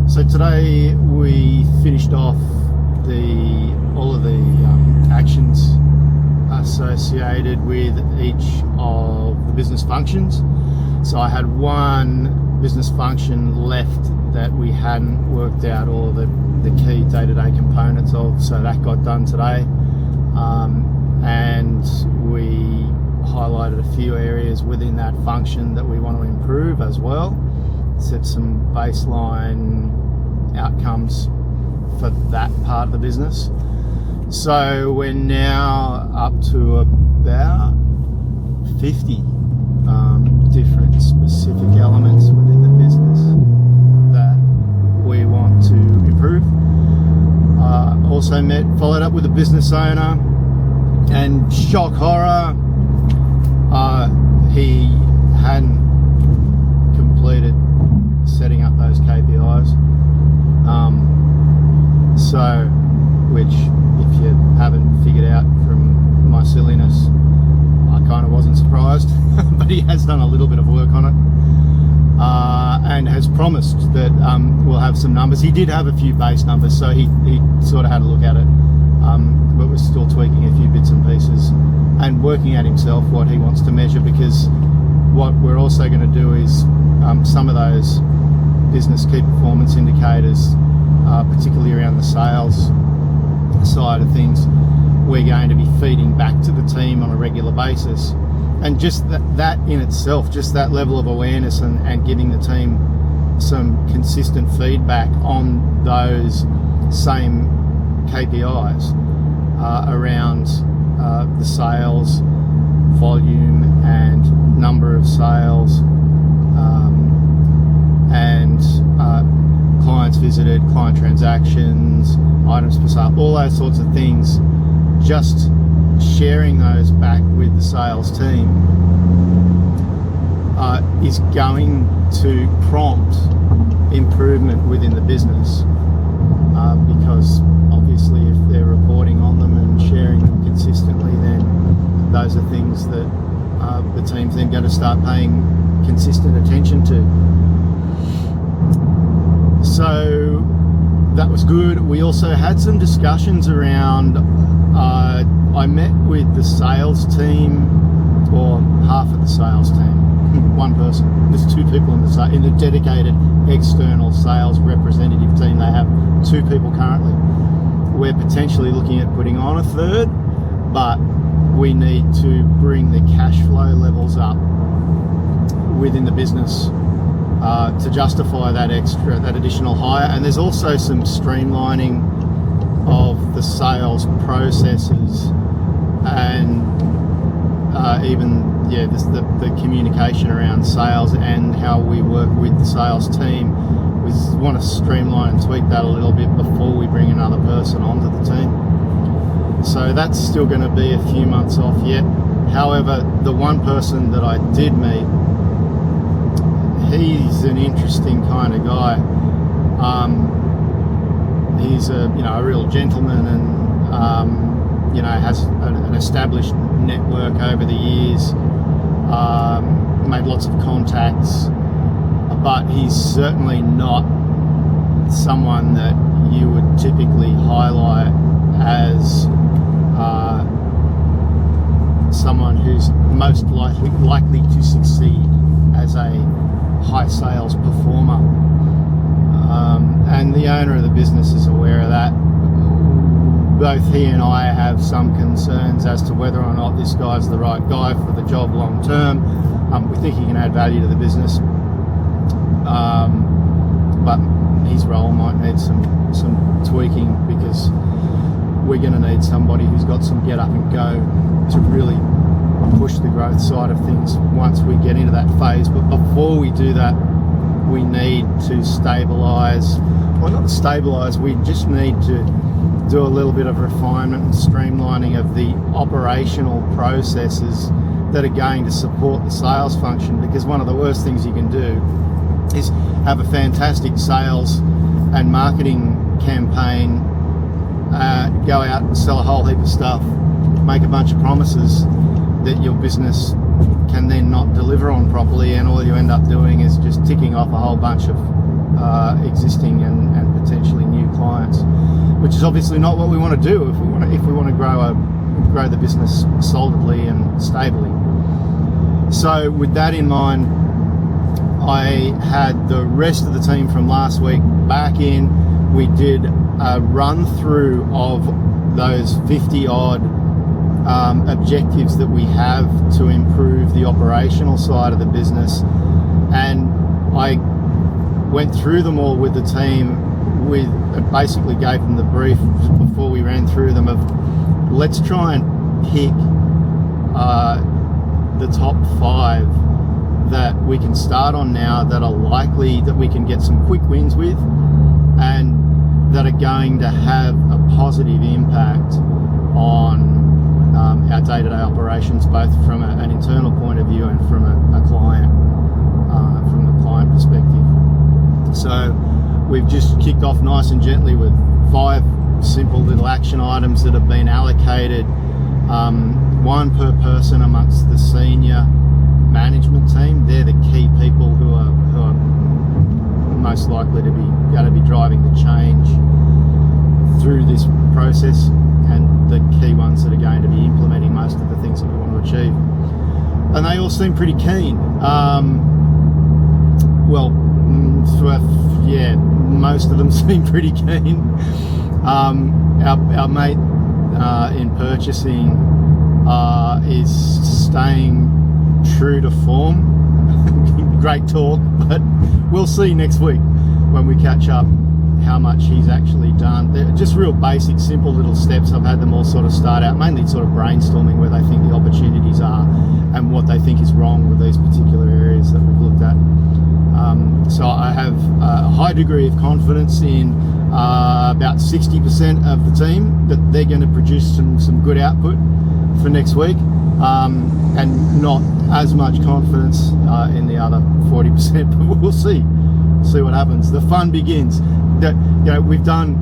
So today we finished off all of the actions associated with each of the business functions. So I had one business function left that we hadn't worked out all the key day-to-day components of, so that got done today. And we highlighted a few areas within that function that we want to improve as well, set some baseline outcomes for that part of the business. So we're now up to about 50 different specific elements within the business that we want to improve. Also followed up with a business owner, and shock horror, he hadn't completed setting up those KPI'S. So, which, if you haven't figured out from my silliness, I kind of wasn't surprised, but he has done a little bit of work on it, and has promised that we'll have some numbers. He did have a few base numbers, so he sort of had a look at it, but we're still tweaking a few bits and pieces and working out himself what he wants to measure, because what we're also going to do is some of those business key performance indicators, particularly around the sales side of things, we're going to be feeding back to the team on a regular basis. And just that in itself, just that level of awareness and giving the team some consistent feedback on those same KPIs around the sales volume and number of sales, and clients visited, client transactions, items per sale, all those sorts of things. Just sharing those back with the sales team is going to prompt improvement within the business, because obviously if they're reporting on them and sharing them consistently, then those are things that the team's then going to start paying consistent attention to. So that was good. We also had some discussions around, I met with the sales team, or half of the sales team, one person. There's two people in the dedicated external sales representative team. They have two people currently. We're potentially looking at putting on a third, but we need to bring the cash flow levels up within the business to justify that additional hire. And there's also some streamlining of the sales processes, and even the communication around sales and how we work with the sales team. We want to streamline and tweak that a little bit before we bring another person onto the team. So that's still going to be a few months off yet. However, the one person that I did meet, he's an interesting kind of guy. He's a real gentleman, and has an established network over the years. Made lots of contacts, but he's certainly not someone that you would typically highlight as someone who's most likely to succeed as a high sales performer, and the owner of the business is aware of that. Both he and I have some concerns as to whether or not this guy's the right guy for the job long term. We think he can add value to the business, but his role might need some tweaking, because we're going to need somebody who's got some get up and go to really push the growth side of things once we get into that phase. But before we do that, we need to we just need to do a little bit of refinement and streamlining of the operational processes that are going to support the sales function, because one of the worst things you can do is have a fantastic sales and marketing campaign, go out and sell a whole heap of stuff, make a bunch of promises, that your business can then not deliver on properly, and all you end up doing is just ticking off a whole bunch of existing and potentially new clients, which is obviously not what we want to do if we want to grow the business solidly and stably. So with that in mind, I had the rest of the team from last week back in. We did a run through of those 50 odd objectives that we have to improve the operational side of the business, and I went through them all with the team. Basically gave them the brief before we ran through them of, let's try and pick the top 5 that we can start on now, that are likely that we can get some quick wins with, and that are going to have a positive impact on our day-to-day operations, both from an internal point of view and from a client perspective. So we've just kicked off nice and gently with 5 simple little action items that have been allocated, 1 per person amongst the senior management team. They're the key people who are most likely to be going to be driving the change through this process, and the key ones that are going to be implementing most of the things that we want to achieve. And they all seem pretty keen. Most of them seem pretty keen. Our mate in purchasing is staying true to form. Great talk, but we'll see next week when we catch up how much he's actually done. They're just real basic, simple little steps. I've had them all sort of start out mainly sort of brainstorming where they think the opportunities are and what they think is wrong with these particular areas that we've looked at. So I have a high degree of confidence in about 60% of the team that they're going to produce some good output for next week, and not as much confidence in the other 40%, but we'll see what happens. The fun begins. We've done,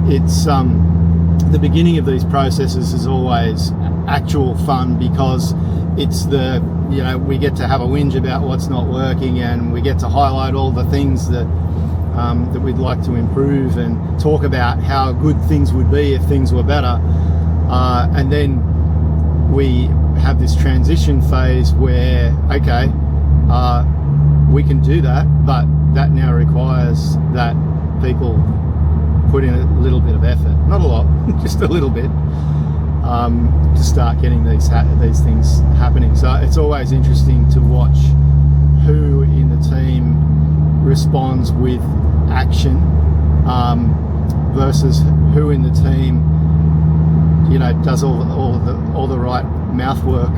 it's the beginning of these processes is always actual fun, because it's we get to have a whinge about what's not working, and we get to highlight all the things that we'd like to improve, and talk about how good things would be if things were better, and then we have this transition phase where we can do that, but that now requires that people put in a little bit of effort, not a lot, just a little bit, to start getting these things happening. So it's always interesting to watch who in the team responds with action versus who in the team does all the right mouth work,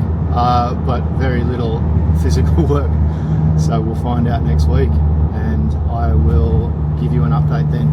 but very little physical work. So we'll find out next week, and I will give you an update then.